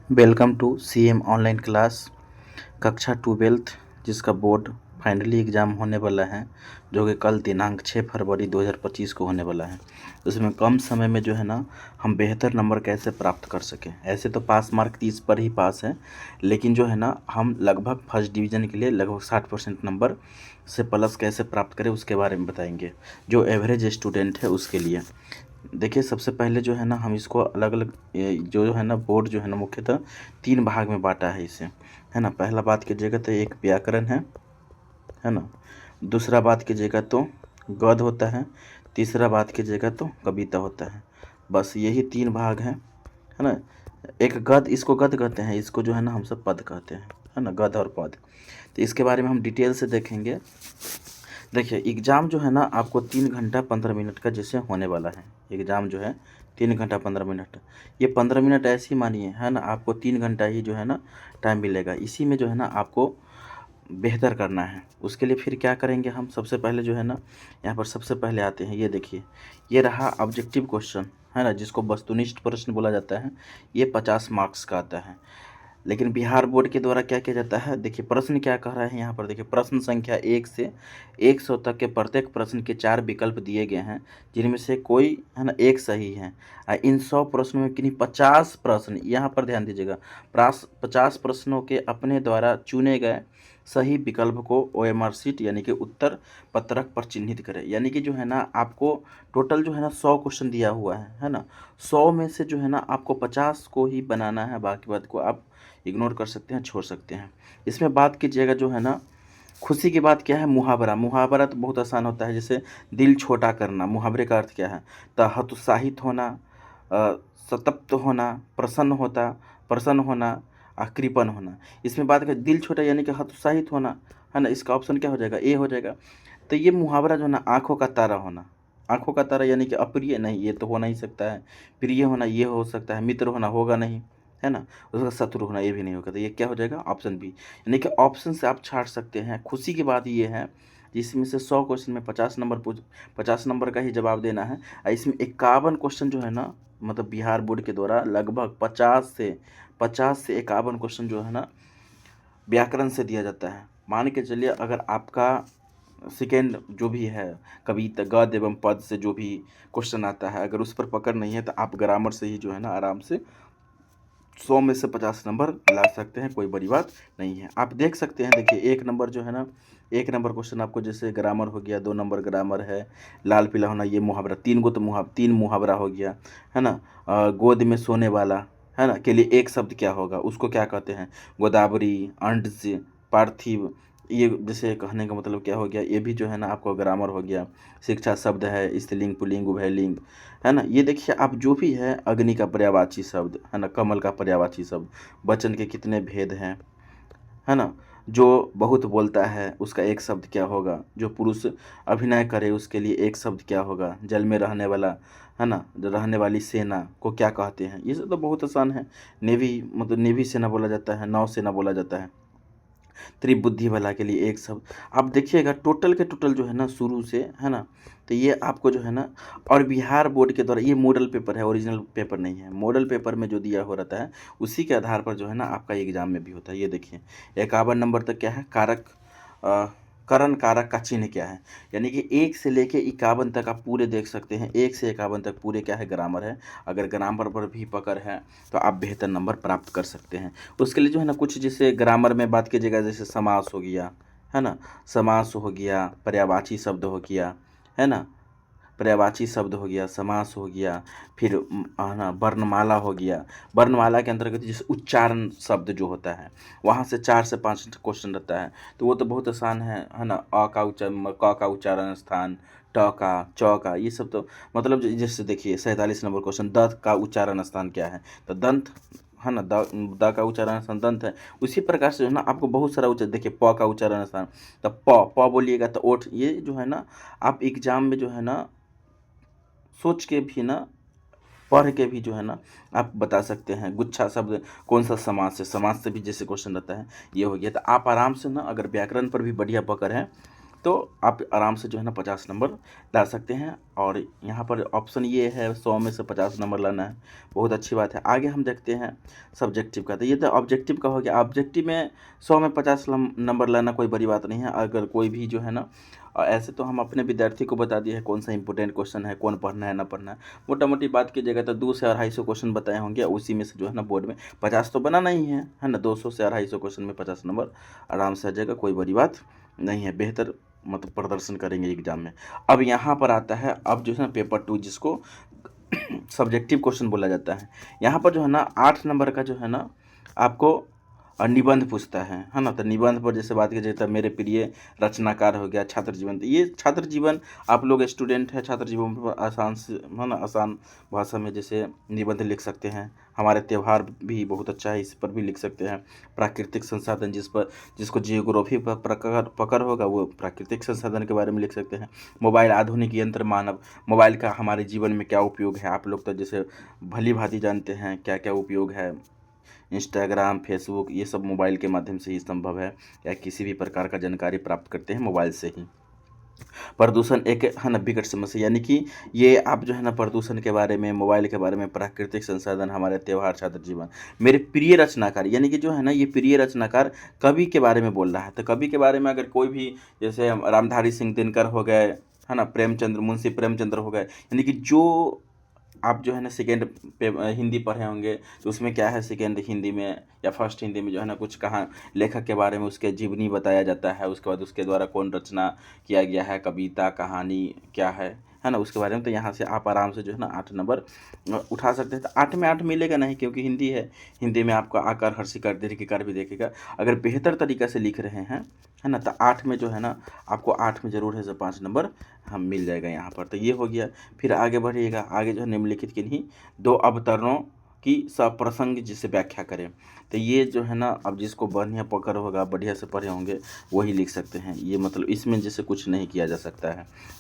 Welcome to CM online class कक्षा 12th जिसका board finally exam होने वाला है जो कि कल दिनांक 6 फरवरी 2025 को होने वाला है। उसमें कम समय में जो है ना हम बेहतर नंबर कैसे प्राप्त कर सकें। ऐसे तो पास मार्क 30 पर ही पास है, लेकिन जो है ना हम लगभग फर्स्ट डिवीज़न के लिए लगभग 60% नंबर से प्लस कैसे प्राप्त करें उसके बारे में बताएंगे, जो एवरेज स्टूडेंट है उसके लिए। देखिए, सबसे पहले जो है ना हम इसको अलग अलग जो है ना बोर्ड जो है ना मुख्यतः 3 भाग में बांटा है इसे, है ना। पहला बात कीजिएगा तो एक व्याकरण है ना। दूसरा बात कीजिएगा तो गद्य होता है। तीसरा बात कीजिएगा तो कविता होता है। बस यही 3 भाग हैं, है ना। एक गद्य, इसको गद्य कहते हैं, इसको जो है ना हम सब पद कहते हैं, है ना, गद्य और पद। तो इसके बारे में हम डिटेल से देखेंगे। देखिए, एग्ज़ाम जो है ना आपको 3 घंटा 15 मिनट का जैसे होने वाला है। एग्ज़ाम जो है 3 घंटा 15 मिनट, ये 15 मिनट ऐसे ही मानिए, है ना, आपको 3 घंटा ही जो है ना टाइम मिलेगा। इसी में जो है ना आपको बेहतर करना है। उसके लिए फिर क्या करेंगे हम, सबसे पहले जो है ना यहाँ पर सबसे पहले आते हैं, ये देखिए, ये रहा ऑब्जेक्टिव क्वेश्चन, है ना, जिसको वस्तुनिष्ठ प्रश्न बोला जाता है। ये 50 मार्क्स का आता है। लेकिन बिहार बोर्ड के द्वारा क्या किया जाता है, देखिए प्रश्न क्या कह रहा है यहाँ पर। देखिए, प्रश्न संख्या 1 से 100 तक के प्रत्येक प्रश्न के 4 विकल्प दिए गए हैं, जिनमें से कोई, है ना, एक सही है। इन 100 प्रश्नों में किन्हीं 50 प्रश्न, यहाँ पर ध्यान दीजिएगा, 50 प्रश्नों के अपने द्वारा चुने गए सही विकल्प को ओएमआर शीट यानी कि उत्तर पत्रक पर चिन्हित करें। यानी कि जो है ना आपको टोटल जो है ना 100 क्वेश्चन दिया हुआ है ना। 100 में से जो है ना आपको 50 को ही बनाना है, बाकी बात को आप इग्नोर कर सकते हैं, छोड़ सकते हैं। इसमें बात कीजिएगा जो है ना, खुशी की बात क्या है, मुहावरा। मुहावरा तो बहुत आसान होता है, जैसे दिल छोटा करना। मुहावरे का अर्थ क्या है, तो हतोत्साहित होना, संतप्त होना, प्रसन्न होना, कृपण होना। इसमें बात करें दिल छोटा यानी कि हतोत्साहित होना, है ना, इसका ऑप्शन क्या हो जाएगा, ए हो जाएगा। तो ये मुहावरा जो है ना, आँखों का तारा होना। आँखों का तारा यानी कि अप्रिय नहीं, ये तो हो नहीं सकता है। प्रिय होना ये हो सकता है, मित्र होना होगा नहीं, है ना। उसका शत्रु होना ये भी नहीं होगा। तो ये क्या हो जाएगा, ऑप्शन बी। यानी कि ऑप्शन से आप छाट सकते हैं। खुशी की बात ये है, जिसमें से 100 क्वेश्चन में 50 नंबर का ही जवाब देना है। और इसमें 51 क्वेश्चन जो है ना, मतलब बिहार बोर्ड के द्वारा लगभग 50 से 51 क्वेश्चन जो है ना व्याकरण से दिया जाता है। मान के चलिए, अगर आपका सेकेंड जो भी है कविता, गद्य एवं पद से जो भी क्वेश्चन आता है, अगर उस पर पकड़ नहीं है तो आप ग्रामर से ही जो है ना आराम से 100 में से 50 नंबर ला सकते हैं, कोई बड़ी बात नहीं है। आप देख सकते हैं, देखिए 1 नंबर जो है ना, 1 नंबर क्वेश्चन आपको जैसे ग्रामर हो गया, 2 नंबर ग्रामर है, लाल पीला होना ये मुहावरा, 3 को तो 3 मुहावरा हो गया, है ना। गोद में सोने वाला, है ना, के लिए एक शब्द क्या होगा, उसको क्या कहते हैं, गोदावरी, अंडज, पार्थिव। ये जैसे कहने का मतलब क्या हो गया, ये भी जो है ना आपको ग्रामर हो गया। शिक्षा शब्द है, स्त्रीलिंग पुल्लिंग उभयलिंग, है ना। ये देखिए आप जो भी है, अग्नि का पर्यायवाची शब्द, है ना, कमल का पर्यायवाची शब्द, वचन के कितने भेद हैं, है ना। जो बहुत बोलता है उसका एक शब्द क्या होगा, जो पुरुष अभिनय करे उसके लिए एक शब्द क्या होगा, जल में रहने वाला, है ना, जो रहने वाली सेना को क्या कहते हैं। ये सब तो बहुत आसान है। नेवी मतलब नेवी सेना बोला जाता है, नौ सेना बोला जाता है। त्रिबुद्धि वाला के लिए एक शब्द। आप देखिएगा टोटल के टोटल जो है ना शुरू से, है ना, तो ये आपको जो है ना, और बिहार बोर्ड के द्वारा ये मॉडल पेपर है, ओरिजिनल पेपर नहीं है। मॉडल पेपर में जो दिया हो रहता है उसी के आधार पर जो है ना आपका एग्जाम में भी होता है। ये देखिए 51 नंबर तक क्या है, कारक, करण कारक का चिन्ह क्या है। यानी कि 1 से लेके 51 तक आप पूरे देख सकते हैं। 1 से 51 तक पूरे क्या है, ग्रामर है। अगर ग्रामर पर भी पकड़ है तो आप बेहतर नंबर प्राप्त कर सकते हैं। उसके लिए जो है ना कुछ, जैसे ग्रामर में बात कीजिएगा, जैसे समास हो गया, है ना, समास हो गया, पर्यायवाची शब्द हो गया, है ना, पर्यायवाची शब्द हो गया, समास हो गया, फिर है ना वर्णमाला हो गया। वर्णमाला के अंतर्गत जैसे उच्चारण शब्द जो होता है, वहाँ से 4 से 5 क्वेश्चन रहता है, तो वो तो बहुत आसान है ना। अ का उच्चारण, क का उच्चारण स्थान, ट का, च का, ये सब तो मतलब जैसे देखिए 47 नंबर क्वेश्चन, द का उच्चारण स्थान क्या है, तो दंत, है ना, द का उच्चारण स्थान दंत है। उसी प्रकार से जो है ना आपको बहुत सारा उच्चारण, देखिए प का उच्चारण स्थान, तो प बोलिएगा तो ओठ। ये जो है ना आप एग्जाम में जो है ना सोच के भी ना, पढ़ के भी जो है ना आप बता सकते हैं। गुच्छा शब्द कौन सा समास है, समास से भी जैसे क्वेश्चन रहता है, ये हो गया। तो आप आराम से ना, अगर व्याकरण पर भी बढ़िया पकड़ है तो आप आराम से जो है ना 50 नंबर ला सकते हैं। और यहाँ पर ऑप्शन ये है 100 में से 50 नंबर लाना है, बहुत अच्छी बात है। आगे हम देखते हैं सब्जेक्टिव का। तो ये तो ऑब्जेक्टिव का हो गया। ऑब्जेक्टिव में 100 में 50 नंबर लाना कोई बड़ी बात नहीं है। अगर कोई भी जो है ना ऐसे तो हम अपने विद्यार्थी को बता दिए है कौन सा इंपॉर्टेंट क्वेश्चन है, कौन पढ़ना है ना पढ़ना है। मोटा मोटी बात कीजिएगा तो 200 से 250 क्वेश्चन बताए होंगे, उसी में से जो है ना बोर्ड में 50 तो बनाना ही है ना। 200 से 250 क्वेश्चन में 50 नंबर आराम से आ जाएगा, कोई बड़ी बात नहीं है। बेहतर मतलब प्रदर्शन करेंगे एग्जाम में। अब यहाँ पर आता है अब जो है ना पेपर 2, जिसको सब्जेक्टिव क्वेश्चन बोला जाता है। यहाँ पर जो है ना 8 नंबर का जो है ना आपको निबंध पूछता है ना। तो निबंध पर जैसे बात की जाए तो मेरे प्रिय रचनाकार हो गया, छात्र जीवन। तो ये छात्र जीवन आप लोग स्टूडेंट है, छात्र जीवन पर आसान से है ना, आसान भाषा में जैसे निबंध लिख सकते हैं। हमारे त्यौहार भी बहुत अच्छा है, इस पर भी लिख सकते हैं। प्राकृतिक संसाधन जिसको जियोग्राफी पर पकड़ होगा वो प्राकृतिक संसाधन के बारे में लिख सकते हैं। मोबाइल आधुनिक यंत्र मानव, मोबाइल का हमारे जीवन में क्या उपयोग है, आप लोग तो जैसे भली भांति जानते हैं क्या क्या उपयोग है। इंस्टाग्राम, फेसबुक ये सब मोबाइल के माध्यम से ही संभव है, या किसी भी प्रकार का जानकारी प्राप्त करते हैं मोबाइल से ही। प्रदूषण एक है ना विकट समस्या, यानी कि ये आप जो है ना प्रदूषण के बारे में, मोबाइल के बारे में, प्राकृतिक संसाधन, हमारे त्यौहार, छात्र जीवन, मेरे प्रिय रचनाकार, यानी कि जो है ना ये प्रिय रचनाकार कवि के बारे में बोल रहा है। तो कवि के बारे में अगर कोई भी जैसे रामधारी सिंह दिनकर हो गए है ना, प्रेमचंद्र, मुंशी प्रेमचंद्र हो गए, यानी कि जो आप जो है ना सेकेंड पे हिंदी पढ़े होंगे तो उसमें क्या है, सेकेंड हिंदी में या फर्स्ट हिंदी में जो है ना कुछ कहाँ लेखक के बारे में उसके जीवनी बताया जाता है। उसके बाद उसके द्वारा कौन रचना किया गया है, कविता, कहानी क्या है ना, उसके बारे में। तो यहाँ से आप आराम से जो है ना 8 नंबर उठा सकते हैं। तो 8 में 8 मिलेगा नहीं, क्योंकि हिंदी है। हिंदी में आपका आकार, हर्षिकार, दीर्घिकार भी देखेगा। अगर बेहतर तरीक़ा से लिख रहे हैं है ना, तो 8 में जो है ना आपको 8 में ज़रूर है से 5 नंबर हम मिल जाएगा यहाँ पर। तो ये हो गया। फिर आगे बढ़िएगा, आगे जो है निम्नलिखित किन्हीं 2 अवतरणों की सप्रसंग जिसे व्याख्या करें। तो ये जो है ना अब जिसको बढ़िया पकड़ होगा, बढ़िया से पढ़े होंगे, वही लिख सकते हैं। ये मतलब इसमें जैसे कुछ नहीं किया जा सकता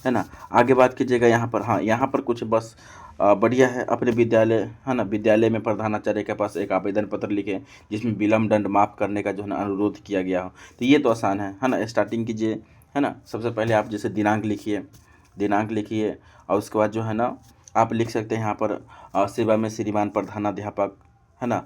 है ना। आगे बात कीजिएगा यहाँ पर, हाँ यहाँ पर कुछ बस बढ़िया है। अपने विद्यालय है ना, विद्यालय में प्रधानाचार्य के पास एक आवेदन पत्र लिखें जिसमें विलम्ब दंड माफ़ करने का जो है ना अनुरोध किया गया हो। तो ये तो आसान है ना। स्टार्टिंग कीजिए है ना। सबसे पहले आप जैसे दिनांक लिखिए और उसके बाद जो है ना आप लिख सकते हैं यहाँ पर सेवा में श्रीमान प्रधानाध्यापक है ना,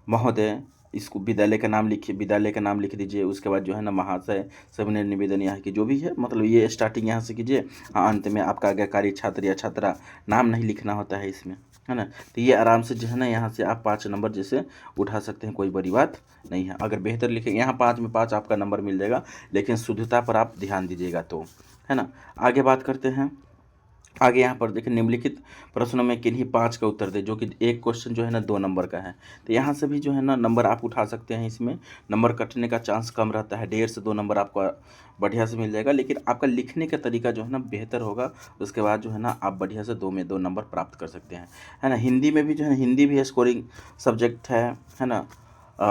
महोदय, इसको विद्यालय का नाम लिख दीजिए। उसके बाद जो है ना महाशय, सविनय निवेदन यहाँ की जो भी है, मतलब ये स्टार्टिंग यहाँ से कीजिए। हाँ, अंत में आपका आज्ञाकारी छात्र या छात्रा, नाम नहीं लिखना होता है इसमें है ना। तो ये आराम से जो है ना यहाँ से आप 5 नंबर जैसे उठा सकते हैं, कोई बड़ी बात नहीं है। अगर बेहतर लिखेंगे यहाँ 5 में 5 आपका नंबर मिल जाएगा, लेकिन शुद्धता पर आप ध्यान दीजिएगा तो है ना। आगे बात करते हैं। आगे यहाँ पर देखिए निम्नलिखित प्रश्नों में किन्हीं 5 का उत्तर दें, जो कि एक क्वेश्चन जो है ना 2 नंबर का है। तो यहाँ से भी जो है ना नंबर आप उठा सकते हैं। इसमें नंबर कटने का चांस कम रहता है, 1.5 से 2 नंबर आपको बढ़िया से मिल जाएगा। लेकिन आपका लिखने का तरीका जो है ना बेहतर होगा, उसके बाद जो है ना आप बढ़िया से 2 में 2 नंबर प्राप्त कर सकते हैं है ना। हिंदी में भी जो है ना, हिंदी भी स्कोरिंग सब्जेक्ट है ना।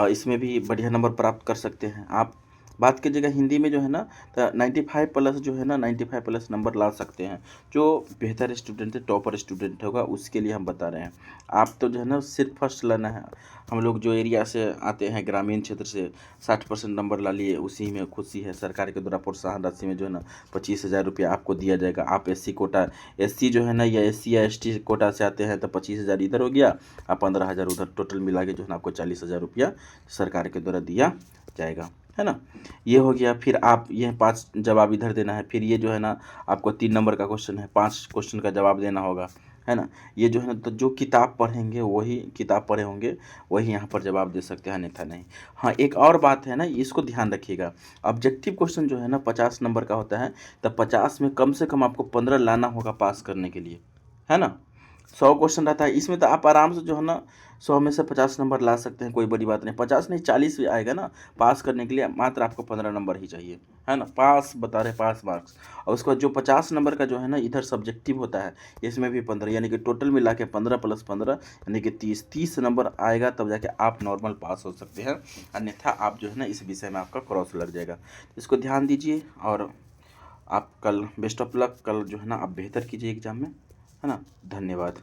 इसमें भी बढ़िया नंबर प्राप्त कर सकते हैं आप। बात कीजिएगा हिंदी में जो है ना, तो 95 प्लस जो है ना 95 प्लस नंबर ला सकते हैं। जो बेहतर स्टूडेंट है, टॉपर स्टूडेंट होगा, उसके लिए हम बता रहे हैं। आप तो जो है ना सिर्फ फर्स्ट लाना है। हम लोग जो एरिया से आते हैं, ग्रामीण क्षेत्र से, 60% नंबर ला लिए, उसी में खुशी है। सरकार के द्वारा प्रोत्साहन राशि में जो है ना 25,000 रुपया आपको दिया जाएगा। आप SC कोटा, SC जो है ना या SC या ST कोटा से आते हैं तो 25,000 इधर हो गया और 15,000 उधर, टोटल मिला के जो है ना आपको 40,000 रुपया सरकार के द्वारा दिया जाएगा है ना। ये हो गया। फिर आप ये 5 जवाब इधर देना है। फिर ये जो है ना आपको 3 नंबर का क्वेश्चन है, 5 क्वेश्चन का जवाब देना होगा है ना। ये जो है ना तो जो किताब पढ़ेंगे, वही किताब पढ़े होंगे वही यहाँ पर जवाब दे सकते हैं, अन्यथा नहीं। हाँ, एक और बात है ना, इसको ध्यान रखिएगा। ऑब्जेक्टिव क्वेश्चन जो है ना 50 नंबर का होता है, तो 50 में कम से कम आपको 15 लाना होगा पास करने के लिए है ना। 100 क्वेश्चन रहता है इसमें, तो आप आराम से जो है ना 100 में से 50 नंबर ला सकते हैं, कोई बड़ी बात नहीं। 50 नहीं 40 भी आएगा ना पास करने के लिए। मात्र आपको 15 नंबर ही चाहिए है ना। पास बता रहे, पास मार्क्स। और उसके बाद जो 50 नंबर का जो है ना इधर सब्जेक्टिव होता है, इसमें भी 15, यानी कि टोटल मिला के 15 + 15 यानी कि 30 नंबर आएगा, तब जाके आप नॉर्मल पास हो सकते हैं। अन्यथा आप जो है ना इस विषय में आपका क्रॉस लग जाएगा। इसको ध्यान दीजिए और आप कल बेस्ट ऑफ लक। कल जो है ना आप बेहतर कीजिए एग्जाम में है ना। धन्यवाद।